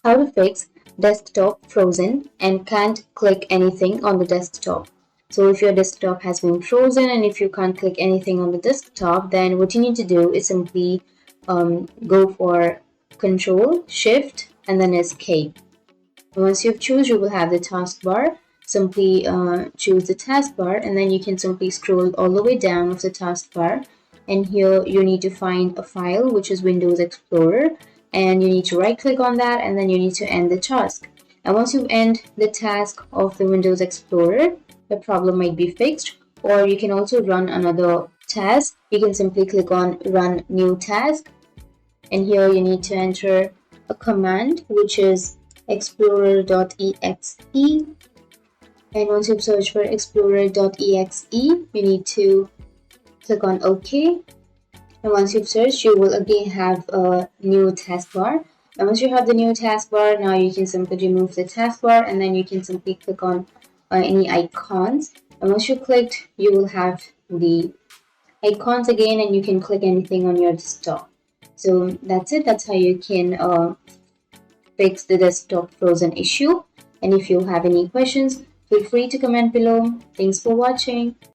How to fix desktop frozen and can't click anything on the desktop. So if your desktop has been frozen and if you can't click anything on the desktop, then what you need to do is simply go for Control, Shift, and then Escape. Once you've chosen, you will have the taskbar. Simply choose the taskbar, and then you can simply scroll all the way down of the taskbar. And here you need to find a file, which is Windows Explorer, and you need to right click on that, and then you need to end the task. And once you end the task of the Windows Explorer, the problem might be fixed. Or you can also run another task. You can simply click on Run New Task, and here you need to enter a command, which is explorer.exe. And once you've searched for explorer.exe, you need to click on OK. And once you've searched, you will again have a new taskbar. And once you have the new taskbar, now you can simply remove the taskbar, and then you can simply click on any icons. And once you clicked, you will have the icons again, and you can click anything on your desktop. So that's it. That's how you can fix the desktop frozen issue. And if you have any questions, feel free to comment below. Thanks for watching.